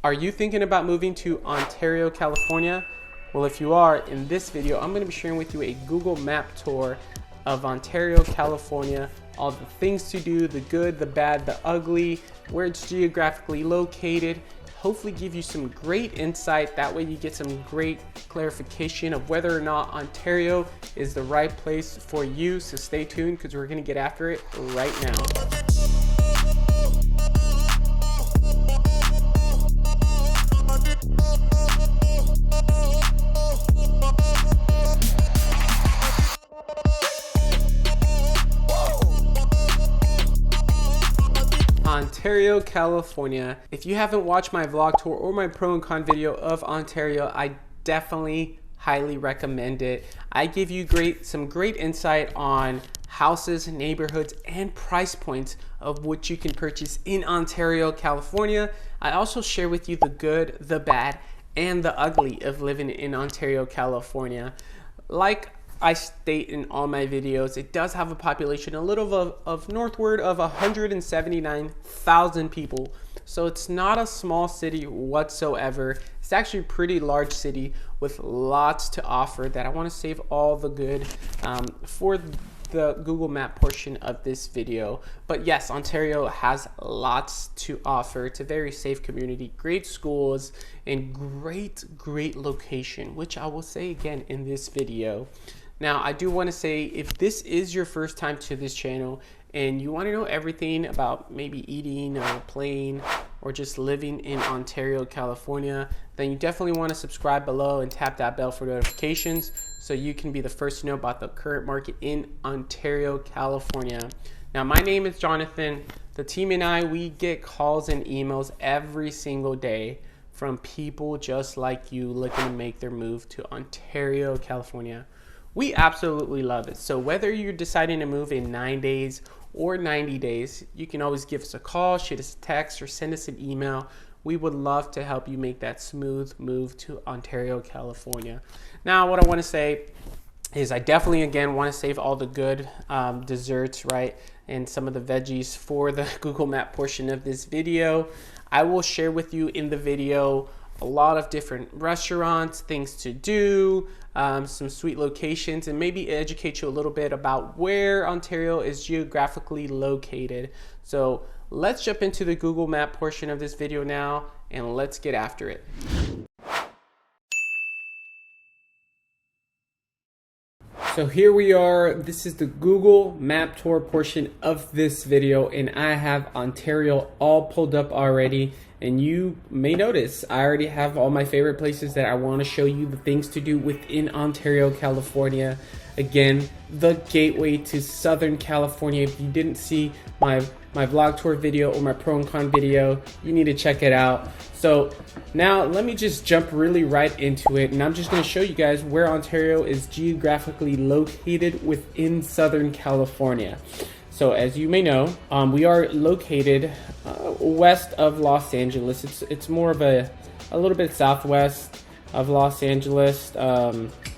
Are you thinking about moving to Ontario, California? Well, if you are, in this video, I'm going to be sharing with you a Google Map tour of Ontario, California, all the things to do, the good, the bad, the ugly, where it's geographically located, hopefully give you some great insight. That way you get some great clarification of whether or not Ontario is the right place for you. So stay tuned because we're going to get after it right now. Ontario, California. If you haven't watched my vlog tour or my pro and con video of Ontario, I definitely highly recommend it. I give you some great insight on houses, neighborhoods, and price points of what you can purchase in Ontario, California. I also share with you the good, the bad, and the ugly of living in Ontario, California. Like I state in all my videos, it does have a population a little of northward of 179,000 people. So it's not a small city whatsoever. It's actually a pretty large city with lots to offer that I want to save all the good for the Google Map portion of this video. But yes, Ontario has lots to offer. It's a very safe community, great schools, and great location, which I will say again in this video. Now, I do want to say, if this is your first time to this channel and you want to know everything about maybe eating or playing or just living in Ontario, California, then you definitely want to subscribe below and tap that bell for notifications so you can be the first to know about the current market in Ontario, California. Now, my name is Jonathan. The team and I, we get calls and emails every single day from people just like you looking to make their move to Ontario, California. We absolutely love it. So whether you're deciding to move in 9 days or 90 days, you can always give us a call, shoot us a text, or send us an email. We would love to help you make that smooth move to Ontario, California. Now, what I want to say is I definitely, again, want to save all the good desserts, right, and some of the veggies for the Google Map portion of this video. I will share with you in the video a lot of different restaurants, things to do, some sweet locations, and maybe educate you a little bit about where Ontario is geographically located. So let's jump into the Google Map portion of this video now, and let's get after it. So here we are. This is the Google Map tour portion of this video, and I have Ontario all pulled up already. And you may notice I already have all my favorite places that I want to show you, the things to do within Ontario, California. Again, the gateway to Southern California. If you didn't see my vlog tour video or my pro and con video, you need to check it out. So now let me just jump really right into it, and I'm just going to show you guys where Ontario is geographically located within Southern California. So as you may know, we are located west of Los Angeles. It's more of a little bit southwest of Los Angeles,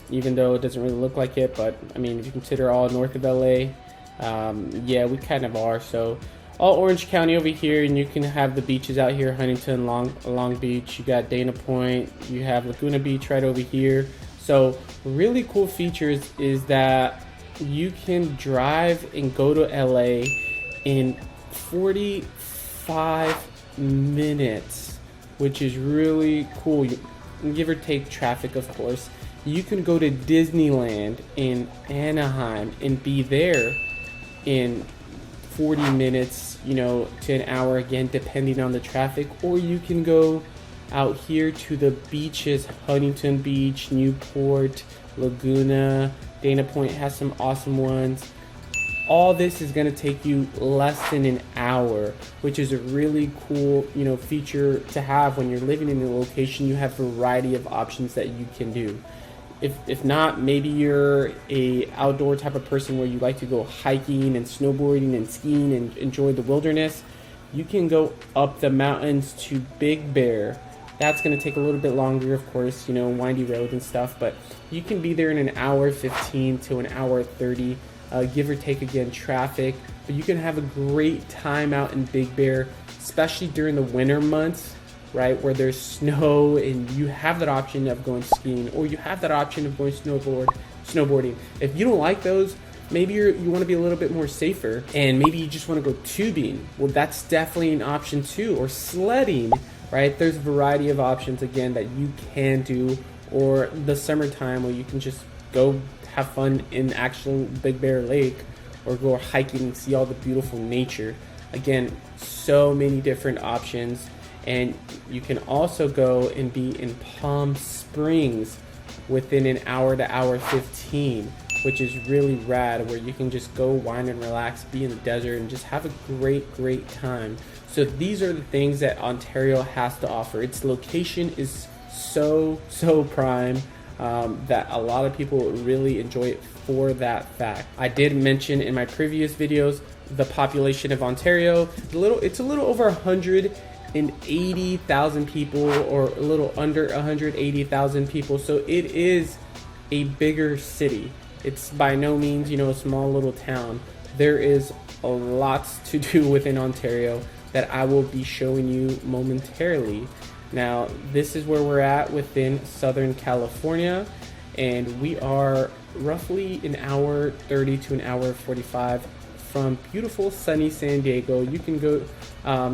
even though it doesn't really look like it. But I mean, if you consider all north of LA, yeah, we kind of are. So all Orange County over here, and you can have the beaches out here, Huntington, Long Beach. You got Dana Point. You have Laguna Beach right over here. So really cool features is that you can drive and go to LA in 45 minutes, which is really cool. Give or take traffic, of course. You can go to Disneyland in Anaheim and be there in 40 minutes, you know, to an hour, again, depending on the traffic. Or you can go out here to the beaches, Huntington Beach, Newport, Laguna, Dana Point has some awesome ones. All this is going to take you less than an hour, which is a really cool, you know, feature to have when you're living in a location. You have a variety of options that you can do. If not, maybe you're a outdoor type of person where you like to go hiking and snowboarding and skiing and enjoy the wilderness. You can go up the mountains to Big Bear. That's going to take a little bit longer, of course, you know, windy road and stuff, but you can be there in an hour 15 to an hour 30, give or take, again, traffic. But you can have a great time out in Big Bear, especially during the winter months. right, where there's snow and you have that option of going skiing, or you have that option of going snowboarding. If you don't like those, maybe you want to be a little bit more safer and maybe you just want to go tubing. Well, that's definitely an option too, or sledding, right? There's a variety of options again that you can do, or the summertime where you can just go have fun in actual Big Bear Lake, or go hiking and see all the beautiful nature. Again, so many different options. And you can also go and be in Palm Springs within an hour to hour 15, which is really rad, where you can just go wine and relax, be in the desert, and just have a great time. So these are the things that Ontario has to offer. Its location is so prime that a lot of people really enjoy it for that fact. I did mention in my previous videos the population of Ontario. It's a little over 180,000 people, or a little under 180,000 people. So it is a bigger city. It's by no means, a small little town. There is a lot to do within Ontario that I will be showing you momentarily. Now, this is where we're at within Southern California, and we are roughly an hour 30 to an hour 45 from beautiful sunny San Diego. You can go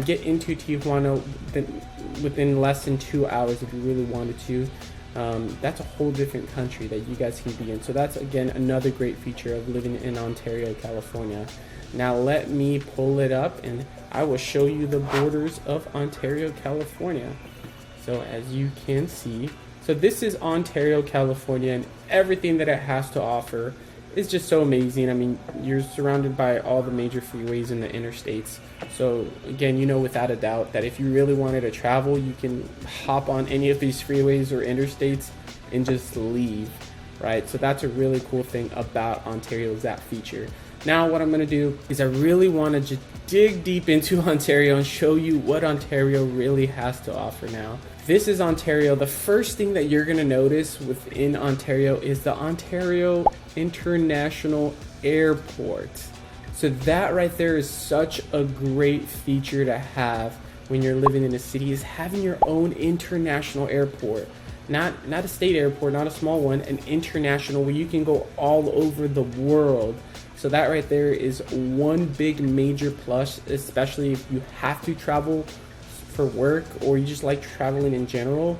get into Tijuana within less than 2 hours if you really wanted to. That's a whole different country that you guys can be in. So that's, again, another great feature of living in Ontario, California. Now let me pull it up and I will show you the borders of Ontario, California. So as you can see, so this is Ontario, California, and everything that it has to offer is just so amazing. I mean, you're surrounded by all the major freeways and the interstates. So again, without a doubt that if you really wanted to travel, you can hop on any of these freeways or interstates and just leave, right? So that's a really cool thing about Ontario, is that feature. Now what I'm going to do is I really want to just dig deep into Ontario and show you what Ontario really has to offer now. This is Ontario. The first thing that you're going to notice within Ontario is the Ontario International Airport. So that right there is such a great feature to have when you're living in a city, is having your own international airport. Not a state airport, not a small one, an international, where you can go all over the world. So that right there is one big major plus, especially if you have to travel for work or you just like traveling in general.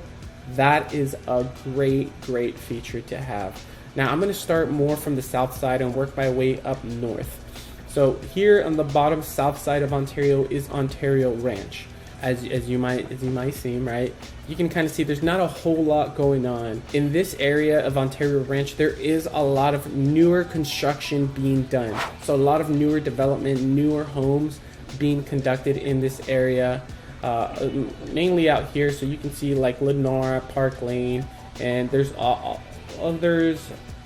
That is a great feature to have. Now I'm going to start more from the south side and work my way up north. So here on the bottom south side of Ontario is Ontario Ranch. As you might see, right? You can kind of see there's not a whole lot going on. In this area of Ontario Ranch, there is a lot of newer construction being done. So a lot of newer development, newer homes being conducted in this area, mainly out here. So you can see like Lenora, Park Lane, and there's others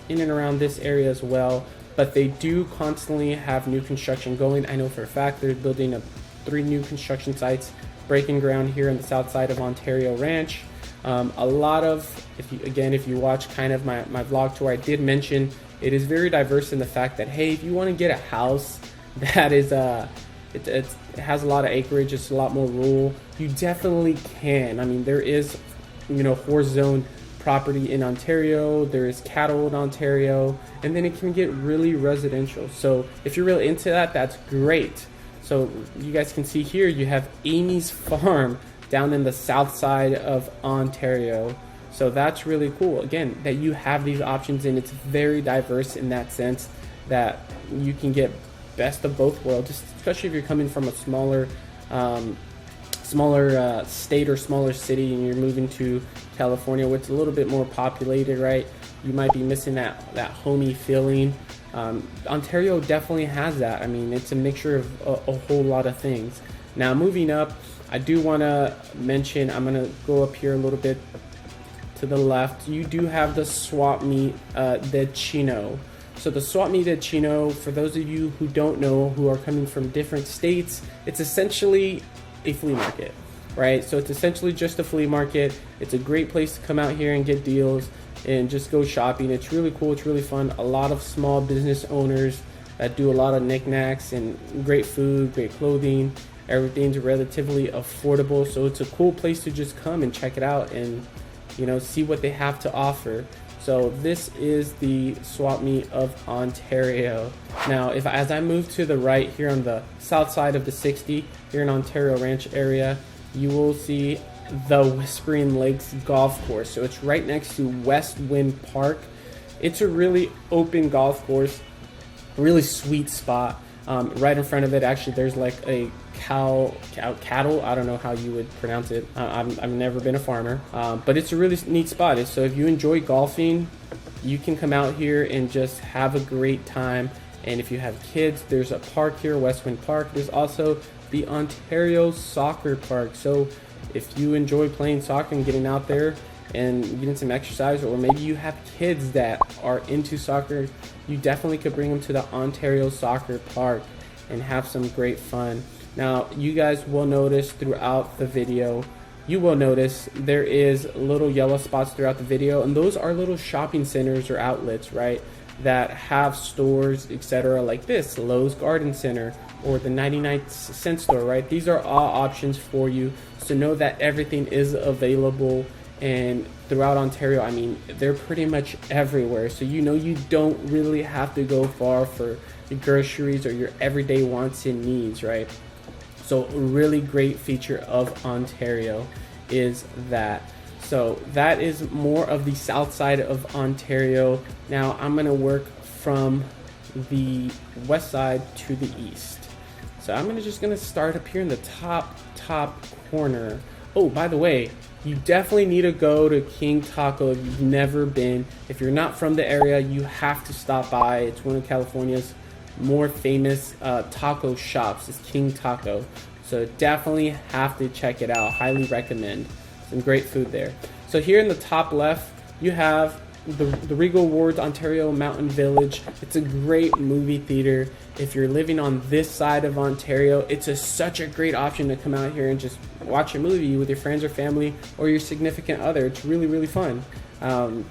in and around this area as well. But they do constantly have new construction going. I know for a fact they're building 3 new construction sites breaking ground here on the south side of Ontario Ranch. A lot of, if you watch kind of my vlog tour, I did mention it is very diverse in the fact that, hey, if you want to get a house that is it has a lot of acreage, it's a lot more rural, you definitely can. I mean, there is horse zone property in Ontario, there is cattle in Ontario, and then it can get really residential. So if you're really into that, that's great. So you guys can see here, you have Amy's Farm down in the south side of Ontario. So that's really cool. Again, that you have these options, and it's very diverse in that sense that you can get best of both worlds, especially if you're coming from a smaller state or smaller city and you're moving to California, where it's a little bit more populated, right? You might be missing that homey feeling. Ontario definitely has that. I mean, it's a mixture of a whole lot of things. Now moving up, I do want to mention, I'm going to go up here a little bit to the left. You do have the swap meet de Chino. So the swap meet de Chino, for those of you who don't know, who are coming from different states, it's essentially a flea market, right? So it's essentially just a flea market. It's a great place to come out here and get deals and just go shopping. It's really cool. It's really fun. A lot of small business owners that do a lot of knickknacks and great food, great clothing, Everything's relatively affordable, so it's a cool place to just come and check it out and, you know, see what they have to offer. So this is the swap meet of Ontario. Now, as I move to the right here on the south side of the 60, here in Ontario Ranch area, you will see the Whispering Lakes Golf Course. So it's right next to West Wind Park. It's a really open golf course, really sweet spot. Right in front of it, actually, there's like a cattle. I don't know how you would pronounce it. I've never been a farmer, but it's a really neat spot. So if you enjoy golfing, you can come out here and just have a great time. And if you have kids, there's a park here, Westwind Park. There's also the Ontario Soccer Park. So if you enjoy playing soccer and getting out there and getting some exercise, or maybe you have kids that are into soccer, you definitely could bring them to the Ontario Soccer Park and have some great fun. Now, you guys will notice throughout the video, there is little yellow spots throughout the video, and those are little shopping centers or outlets, right, that have stores, etc., like this Lowe's Garden Center or the 99-cent store, right? These are all options for you, so know that everything is available. And throughout Ontario, I mean, they're pretty much everywhere. So you know you don't really have to go far for your groceries or your everyday wants and needs, right? So a really great feature of Ontario is that. So that is more of the south side of Ontario. Now I'm going to work from the west side to the east. So I'm just going to start up here in the top corner. Oh, by the way, you definitely need to go to King Taco if you've never been. If you're not from the area, you have to stop by. It's one of California's more famous taco shops. It's King Taco. So definitely have to check it out. Highly recommend. Some great food there. So here in the top left, you have the Regal Wards Ontario Mountain Village. It's a great movie theater. If you're living on this side of Ontario, it's such a great option to come out here and just watch a movie with your friends or family or your significant other. It's really, really fun. And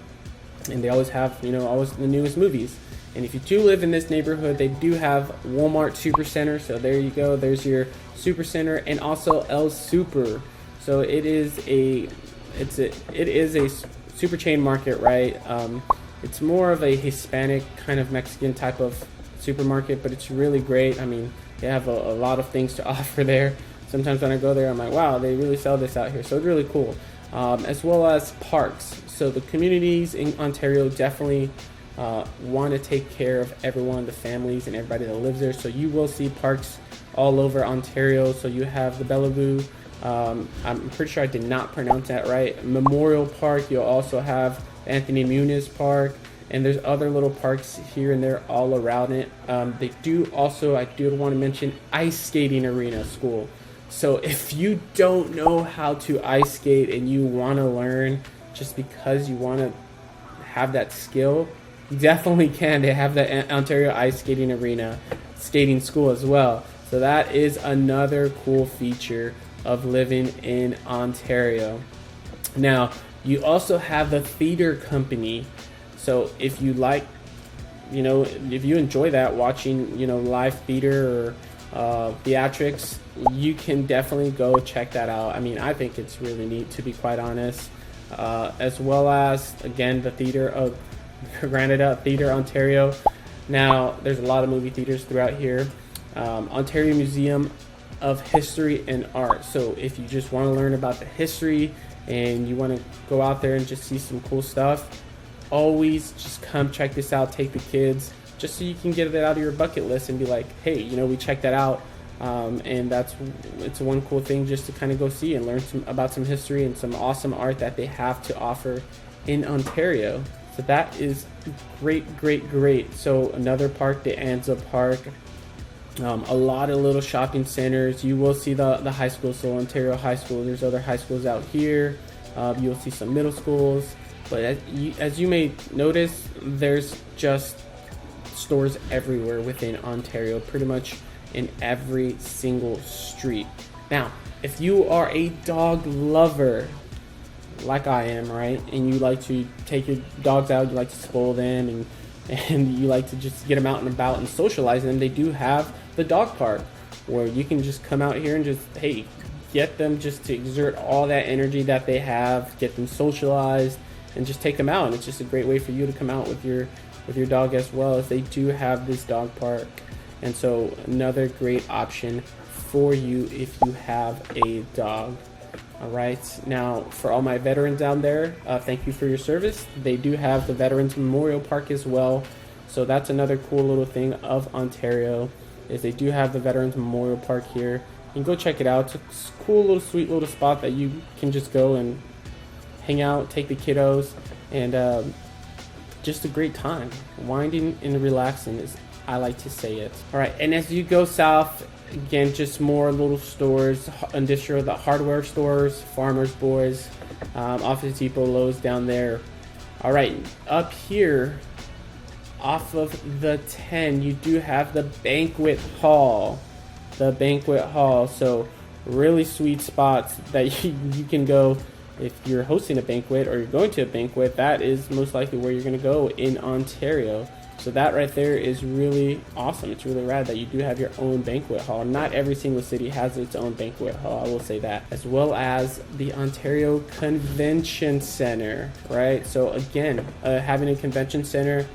they always have, always the newest movies. And if you do live in this neighborhood, they do have Walmart Supercenter. So there you go. There's your Supercenter, and also El Super. So it is a super chain market, right? It's more of a Hispanic kind of Mexican type of supermarket, but it's really great. I mean, they have a lot of things to offer there. Sometimes when I go there, I'm like, wow, they really sell this out here. So it's really cool. As well as parks. So the communities in Ontario definitely want to take care of everyone, the families and everybody that lives there. So you will see parks all over Ontario. So you have the Bellevue, I'm pretty sure I did not pronounce that right, Memorial Park. You'll also have Anthony Muniz Park, and there's other little parks here and there all around it. They do also, I do want to mention, ice skating arena school. So if you don't know how to ice skate and you want to learn just because you want to have that skill, you definitely can. They have the Ontario Ice Skating Arena skating school as well. So that is another cool feature of living in Ontario. Now, you also have the theater company. So if you like, if you enjoy that, watching, live theater or theatrics, you can definitely go check that out. I mean, I think it's really neat, to be quite honest. As well as, again, the theater of Granada Theater, Ontario. Now, there's a lot of movie theaters throughout here. Ontario Museum of History and Art. So if you just want to learn about the history and you want to go out there and just see some cool stuff, always just come check this out. Take the kids, just so you can get it out of your bucket list and be like, hey, we checked that out. And it's one cool thing just to kind of go see and learn about some history and some awesome art that they have to offer in Ontario. So that is great. So another park, the Anza Park. A lot of little shopping centers. You will see the high school, so Ontario High School. There's other high schools out here. You'll see some middle schools. But as you may notice, there's just stores everywhere within Ontario, pretty much in every single street. Now, if you are a dog lover, like I am, right, and you like to take your dogs out, you like to spoil them, and you like to just get them out and about and socialize them, they do have the dog park, where you can just come out here and just, hey, get them just to exert all that energy that they have, get them socialized, and just take them out. And it's just a great way for you to come out with your dog as well, as they do have this dog park. And so another great option for you if you have a dog. All right, now for all my veterans down there, thank you for your service. They do have the Veterans Memorial Park as well. So that's another cool little thing of Ontario, is they do have the Veterans Memorial Park here. You can go check it out. It's a cool little sweet little spot that you can just go and hang out, take the kiddos, and just a great time. Winding and relaxing, as I like to say it. All right, and as you go south, again, just more little stores, industrial, the hardware stores, Farmers Boys, Office Depot, Lowe's down there. All right, up here off of the 10, you do have the banquet hall. The banquet hall. So really sweet spots that you can go if you're hosting a banquet or you're going to a banquet. That is most likely where you're going to go in Ontario. So that right there is really awesome. It's really rad that you do have your own banquet hall. Not every single city has its own banquet hall, I will say that. As well as the Ontario Convention Center, right? So again, having a convention center,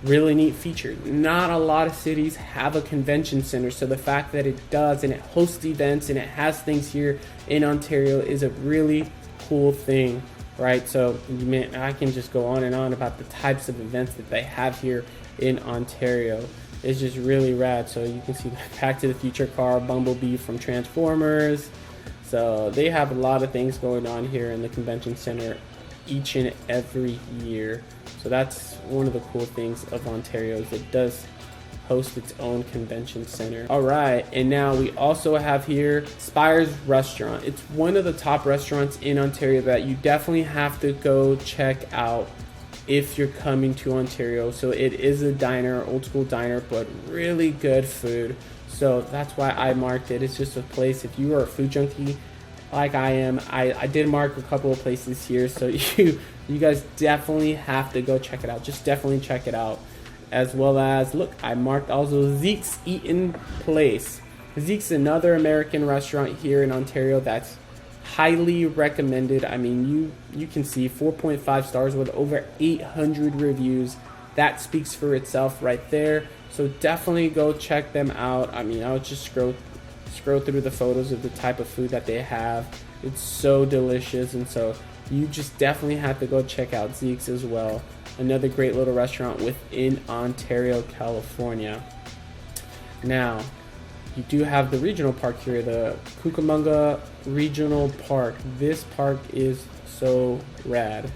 really neat feature. Not a lot of cities have a convention center, so the fact that it does, and it hosts events and it has things here in Ontario, is a really cool thing, right? So man, I can just go on and on about the types of events that they have here in Ontario. It's just really rad. So you can see the Back to the Future car, Bumblebee from Transformers. So they have a lot of things going on here in the convention center each and every year. So that's one of the cool things of Ontario, is it does host its own convention center. All right, and now we also have here Spires restaurant. It's one of the top restaurants in Ontario that you definitely have to go check out if you're coming to Ontario. So it is a diner, old school diner, but really good food. So that's why I marked it. It's just a place, if you are a food junkie like I am, I did mark a couple of places here, so you guys definitely have to go check it out. Just definitely check it out. As well as, look, I marked also Zeke's Eatin' Place. Zeke's another American restaurant here in Ontario that's highly recommended. I mean, you can see 4.5 stars with over 800 reviews. That speaks for itself right there. So definitely go check them out. I mean, I'll just scroll through the photos of the type of food that they have. It's so delicious, and so you just definitely have to go check out Zeke's as well. Another great little restaurant within Ontario, California. Now, you do have the regional park here, the Cucamonga Regional Park. This park is so rad.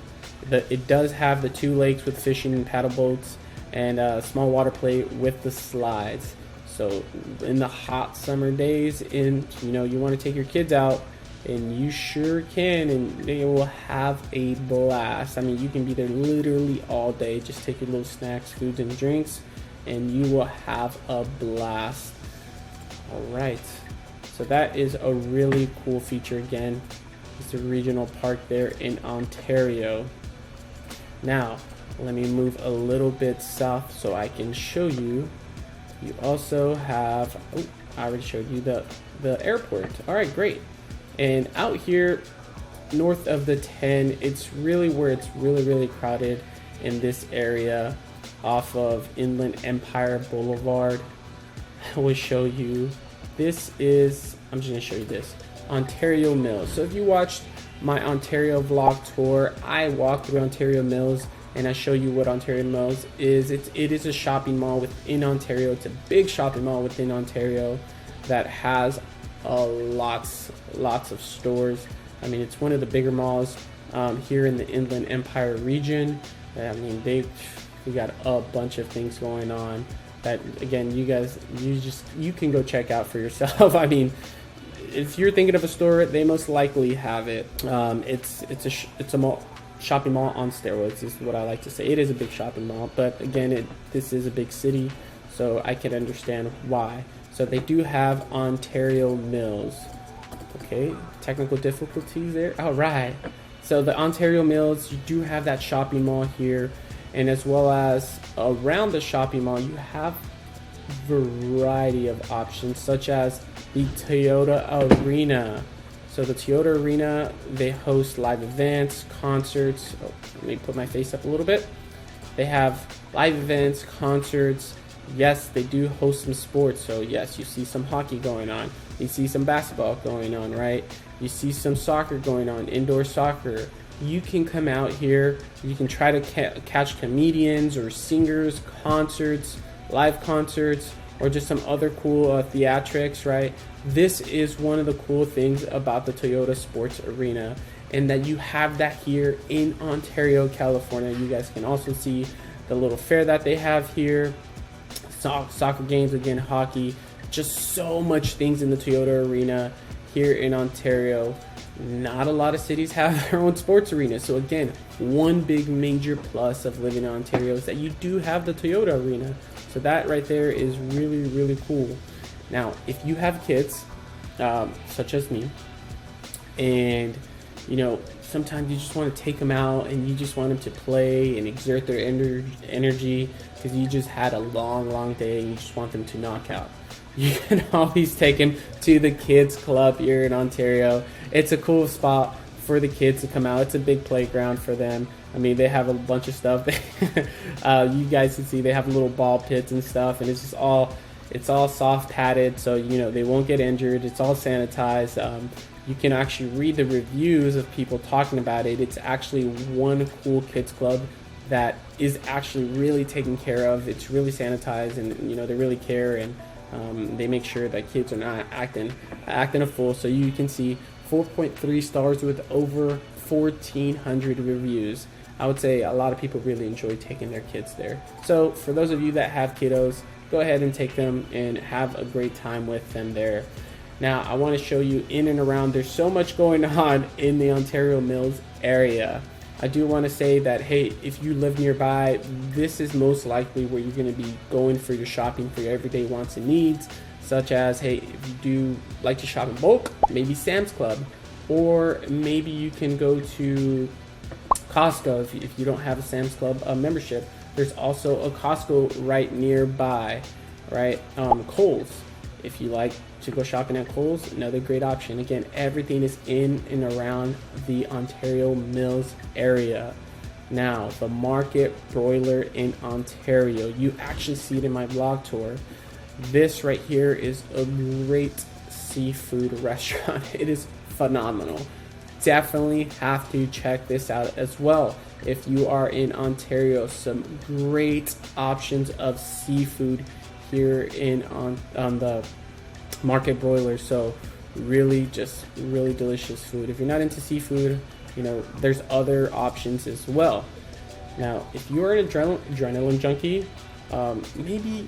It does have the 2 lakes with fishing and paddle boats, and a small water play with the slides. So in the hot summer days, you want to take your kids out, and you sure can, and they will have a blast. I mean, you can be there literally all day. Just take your little snacks, foods, and drinks, and you will have a blast. All right, so that is a really cool feature. Again, it's a regional park there in Ontario. Now, let me move a little bit south so I can show you. You also have, I already showed you the airport. All right, great. And out here north of the 10, it's really where it's really crowded in this area off of Inland Empire Boulevard. I will show you. I'm just gonna show you this, Ontario Mills. So if you watched my Ontario vlog tour, I walked through Ontario Mills and I show you what Ontario Mills is. It is a shopping mall within Ontario. It's a big shopping mall within Ontario that has lots of stores. I mean, it's one of the bigger malls here in the Inland Empire region. I mean, we got a bunch of things going on that, again, you can go check out for yourself. I mean, if you're thinking of a store, they most likely have it. It's a mall. Shopping mall on steroids is what I like to say. It is a big shopping mall, but again, this is a big city, so I can understand why. So they do have Ontario Mills. Okay, technical difficulties there. All right. So the Ontario Mills, you do have that shopping mall here, and as well as around the shopping mall, you have variety of options, such as the Toyota Arena. So the Toyota Arena, they host live events, concerts. Oh, let me put my face up a little bit. They have live events, concerts. Yes, they do host some sports. So yes, you see some hockey going on. You see some basketball going on, right? You see some soccer going on, indoor soccer. You can come out here. You can try to catch comedians or singers, concerts, live concerts, or just some other cool theatrics, right? This is one of the cool things about the Toyota Sports Arena, and that you have that here in Ontario, California. You guys can also see the little fair that they have here, soccer games, again, hockey, just so much things in the Toyota Arena here in Ontario. Not a lot of cities have their own sports arena. So again, one big major plus of living in Ontario is that you do have the Toyota Arena. So that right there is really, really cool. Now, if you have kids, such as me, and you know, sometimes you just want to take them out and you just want them to play and exert their energy because you just had a long day and you just want them to knock out. You can always take them to the kids club here in Ontario. It's a cool spot for the kids to come out. It's a big playground for them. I mean, they have a bunch of stuff. You guys can see they have little ball pits and stuff, and it's all soft padded, so you know they won't get injured. It's all sanitized. You can actually read the reviews of people talking about it. It's actually one cool kids club that is actually really taken care of. It's really sanitized, and you know they really care, and they make sure that kids are not acting a fool. So you can see 4.3 stars with over 1,400 reviews. I would say a lot of people really enjoy taking their kids there. So for those of you that have kiddos, go ahead and take them and have a great time with them there. Now I want to show you in and around. There's so much going on in the Ontario Mills area. I do want to say that, hey, if you live nearby, this is most likely where you're going to be going for your shopping for your everyday wants and needs, such as, hey, if you do like to shop in bulk, maybe Sam's Club, or maybe you can go to Costco if you don't have a Sam's Club membership. There's also a Costco right nearby, right? Kohl's, if you like to go shopping at Kohl's, another great option. Again, everything is in and around the Ontario Mills area. Now, the Market Broiler in Ontario, you actually see it in my blog tour. This right here is a great seafood restaurant. It is phenomenal. Definitely have to check this out as well. If you are in Ontario, some great options of seafood here on the Market Broiler. So really delicious food. If you're not into seafood, you know, there's other options as well. Now, if you're an adrenaline junkie, maybe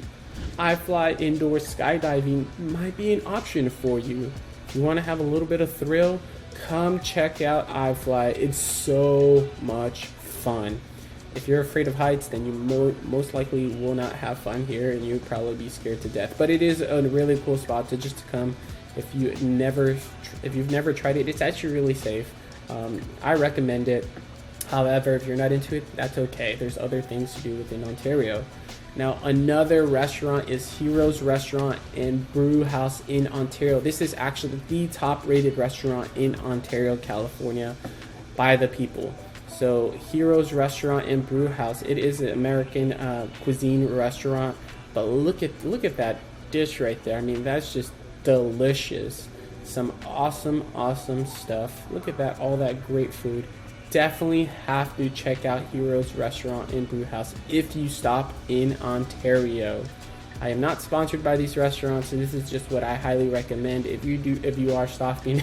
IFLY Indoor Skydiving might be an option for you. If you want to have a little bit of thrill, come check out IFLY. It's so much fun. If you're afraid of heights, then you most likely will not have fun here, and you'll probably be scared to death. But it is a really cool spot to come. If you've never tried it, it's actually really safe. I recommend it. However, if you're not into it, that's okay. There's other things to do within Ontario. Now, another restaurant is Heroes Restaurant and Brewhouse in Ontario. This is actually the top-rated restaurant in Ontario, California, by the people. So, Heroes Restaurant and Brewhouse. It is an American cuisine restaurant, but look at that dish right there. I mean, that's just delicious. Some awesome stuff. Look at that, all that great food. Definitely have to check out Heroes Restaurant and Brewhouse if you stop in Ontario. I am not sponsored by these restaurants, and this is just what I highly recommend if you are stopping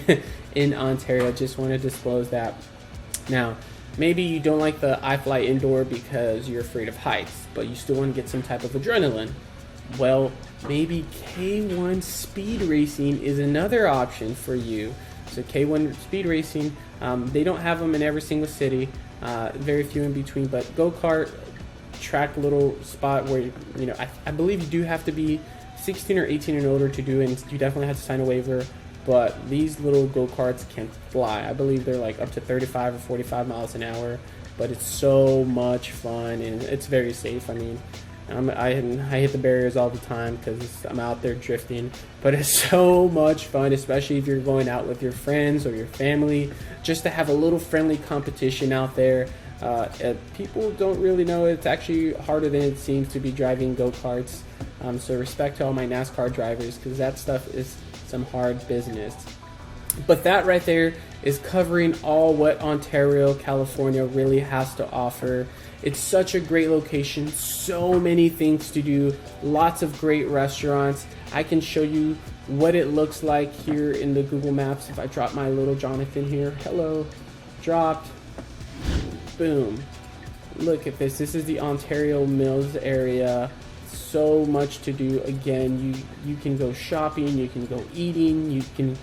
in Ontario. Just want to disclose that. Now, maybe you don't like the IFLY Indoor because you're afraid of heights, but you still want to get some type of adrenaline. Well, maybe K1 Speed Racing is another option for you. So K1 Speed Racing, they don't have them in every single city, very few in between, but go-kart track little spot where, you know, I believe you do have to be 16 or 18 and older to do it, and you definitely have to sign a waiver, but these little go-karts can fly. I believe they're like up to 35 or 45 miles an hour, but it's so much fun, and it's very safe. I mean, I hit the barriers all the time because I'm out there drifting, but it's so much fun, especially if you're going out with your friends or your family, just to have a little friendly competition out there. People don't really know it's actually harder than it seems to be driving go-karts. So respect to all my NASCAR drivers, because that stuff is some hard business. But that right there is covering all what Ontario, California really has to offer. It's such a great location, so many things to do, lots of great restaurants. I can show you what it looks like here in the Google Maps. If I drop my little Jonathan here, hello, dropped, boom. Look at this. This is the Ontario Mills area. So much to do. Again, you can go shopping, you can go eating, you can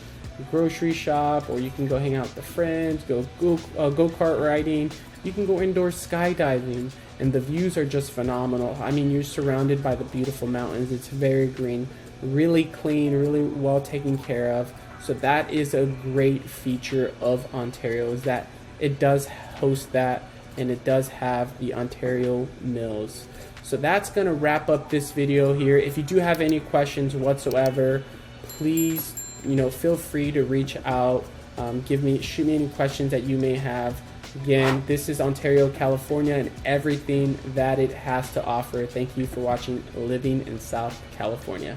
grocery shop, or you can go hang out with the friends, go kart riding, you can go indoor skydiving, and the views are just phenomenal. I mean, you're surrounded by the beautiful mountains. It's very green, really clean, really well taken care of. So that is a great feature of Ontario, is that it does host that, and it does have the Ontario Mills. So that's going to wrap up this video here. If you do have any questions whatsoever, please, feel free to reach out. Shoot me any questions that you may have. Again, this is Ontario, California, and everything that it has to offer. Thank you for watching Living in South California.